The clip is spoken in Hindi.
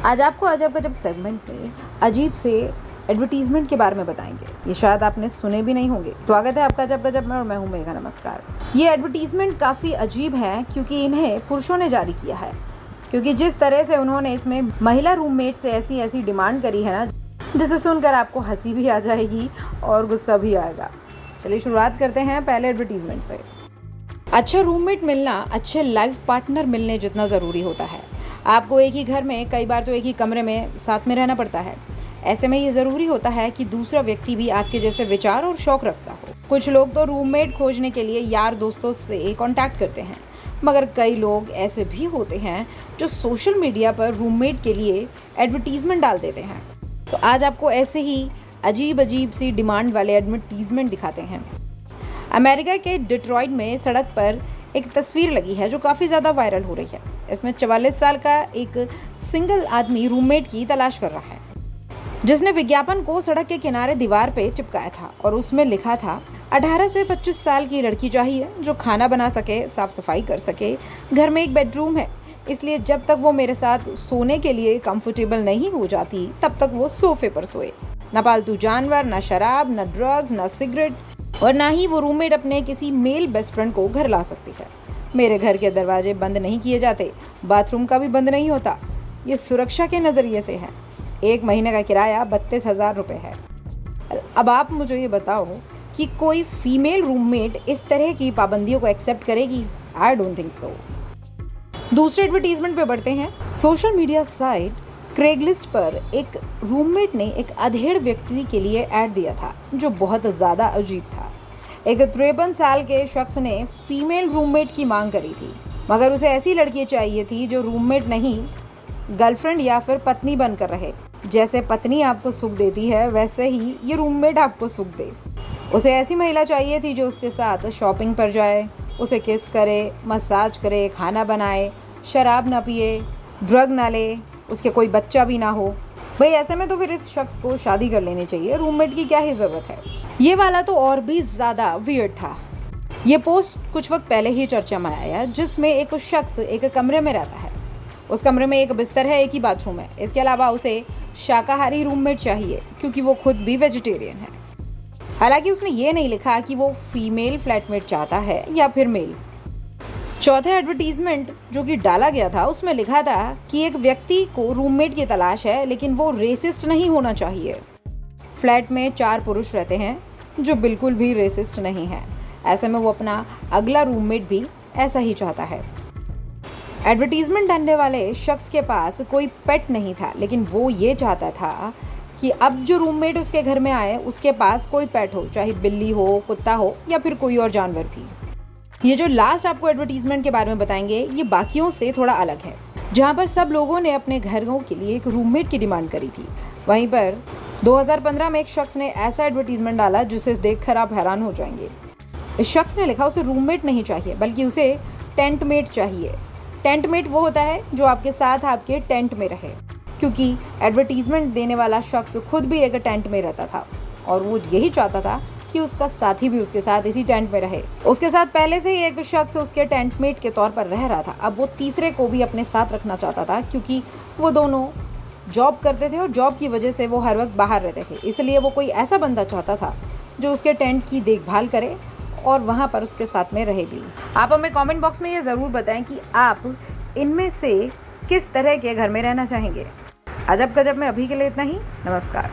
आज आपको अजब गजब सेगमेंट में अजीब से एडवर्टीजमेंट के बारे में बताएंगे। ये शायद आपने सुने भी नहीं होंगे। स्वागत है आपका अजब गजब में और मैं हूं मेघा। नमस्कार। ये एडवर्टीजमेंट काफ़ी अजीब है क्योंकि इन्हें पुरुषों ने जारी किया है, क्योंकि जिस तरह से उन्होंने इसमें महिला रूममेट से ऐसी डिमांड करी है ना, जिसे सुनकर आपको हंसी भी आ जाएगी और गुस्सा भी आएगा। चलिए शुरुआत करते हैं पहले एडवर्टीजमेंट से। अच्छा रूममेट मिलना अच्छे लाइफ पार्टनर मिलने जितना ज़रूरी होता है। आपको एक ही घर में, कई बार तो एक ही कमरे में साथ में रहना पड़ता है। ऐसे में ये ज़रूरी होता है कि दूसरा व्यक्ति भी आपके जैसे विचार और शौक रखता हो। कुछ लोग तो रूममेट खोजने के लिए यार दोस्तों से कांटेक्ट करते हैं, मगर कई लोग ऐसे भी होते हैं जो सोशल मीडिया पर रूममेट के लिए एडवर्टीज़मेंट डाल देते हैं। तो आज आपको ऐसे ही अजीब सी डिमांड वाले एडवर्टीज़मेंट दिखाते हैं। अमेरिका के डिट्रॉइट में सड़क पर एक तस्वीर लगी है जो काफ़ी ज़्यादा वायरल हो रही है। इसमें 44 साल का एक सिंगल आदमी रूममेट की तलाश कर रहा है, जिसने विज्ञापन को सड़क के किनारे दीवार पे चिपकाया था और उसमें लिखा था 18 से 25 साल की लड़की चाहिए जो खाना बना सके, साफ सफाई कर सके, घर में एक बेडरूम है, इसलिए जब तक वो मेरे साथ सोने के लिए कंफर्टेबल नहीं हो जाती तब तक वो सोफे पर सोए। ना पालतू जानवर, ना शराब, ना ड्रग्स, ना सिगरेट, और ना ही वो रूममेट अपने किसी मेल बेस्ट फ्रेंड को घर ला सकती है। मेरे घर के दरवाजे बंद नहीं किए जाते, बाथरूम का भी बंद नहीं होता। ये सुरक्षा के नज़रिए से है। 1 महीने का किराया 32,000 रुपये है। अब आप मुझे ये बताओ कि कोई फीमेल रूममेट इस तरह की पाबंदियों को एक्सेप्ट करेगी? I don't think so. दूसरे एडवर्टीजमेंट पे बढ़ते हैं। सोशल मीडिया साइट क्रेगलिस्ट पर एक रूममेट ने एक अधेड़ व्यक्ति के लिए ऐड दिया था जो बहुत ज़्यादा अजीब था। एक 53 साल के शख्स ने फीमेल रूममेट की मांग करी थी, मगर उसे ऐसी लड़की चाहिए थी जो रूममेट नहीं, गर्लफ्रेंड या फिर पत्नी बनकर रहे। जैसे पत्नी आपको सुख देती है वैसे ही ये रूममेट आपको सुख दे। उसे ऐसी महिला चाहिए थी जो उसके साथ शॉपिंग पर जाए, उसे किस करे, मसाज करे, खाना बनाए, शराब ना पिए, ड्रग ना ले, उसके कोई बच्चा भी ना हो। भाई ऐसे में तो फिर इस शख्स को शादी कर लेनी चाहिए, रूममेट की क्या ही ज़रूरत है। ये वाला तो और भी ज़्यादा वियर्ड था। ये पोस्ट कुछ वक्त पहले ही चर्चा में आया, जिसमें एक शख्स एक कमरे में रहता है। उस कमरे में एक बिस्तर है, एक ही बाथरूम है। इसके अलावा उसे शाकाहारी रूममेट चाहिए क्योंकि वो खुद भी वेजिटेरियन है। हालांकि उसने ये नहीं लिखा कि वो फीमेल फ्लैटमेट चाहता है या फिर मेल। चौथा एडवर्टीजमेंट जो कि डाला गया था उसमें लिखा था कि एक व्यक्ति को रूममेट की तलाश है, लेकिन वो रेसिस्ट नहीं होना चाहिए। फ्लैट में 4 पुरुष रहते हैं जो बिल्कुल भी रेसिस्ट नहीं है। ऐसे में वो अपना अगला रूममेट भी ऐसा ही चाहता है। एडवर्टीजमेंट डालने वाले शख्स के पास कोई पेट नहीं था, लेकिन वो ये चाहता था कि अब जो रूममेट उसके घर में आए उसके पास कोई पेट हो, चाहे बिल्ली हो, कुत्ता हो या फिर कोई और जानवर भी। ये जो लास्ट आपको एडवर्टीजमेंट के बारे में बताएंगे ये बाकियों से थोड़ा अलग है, जहाँ पर सब लोगों ने अपने घरों के लिए एक रूममेट की डिमांड करी थी। वहीं पर 2015 में एक शख्स ने ऐसा एडवर्टीजमेंट डाला जिसे देखकर आप हैरान हो जाएंगे। इस शख्स ने लिखा उसे रूममेट नहीं चाहिए बल्कि उसे टेंटमेट चाहिए। टेंटमेट वो होता है जो आपके साथ आपके टेंट में रहे, क्योंकि एडवर्टीजमेंट देने वाला शख्स खुद भी एक टेंट में रहता था और वो यही चाहता था कि उसका साथी भी उसके साथ इसी टेंट में रहे। उसके साथ पहले से ही एक शख्स उसके टेंटमेट के तौर पर रह रहा था। अब वो तीसरे को भी अपने साथ रखना चाहता था, क्योंकि वो दोनों जॉब करते थे और जॉब की वजह से वो हर वक्त बाहर रहते थे। इसलिए वो कोई ऐसा बंदा चाहता था जो उसके टेंट की देखभाल करे और वहाँ पर उसके साथ में रहे भी। आप हमें कमेंट बॉक्स में ये ज़रूर बताएं कि आप इनमें से किस तरह के घर में रहना चाहेंगे। अजब गजब में अभी के लिए इतना ही। नमस्कार।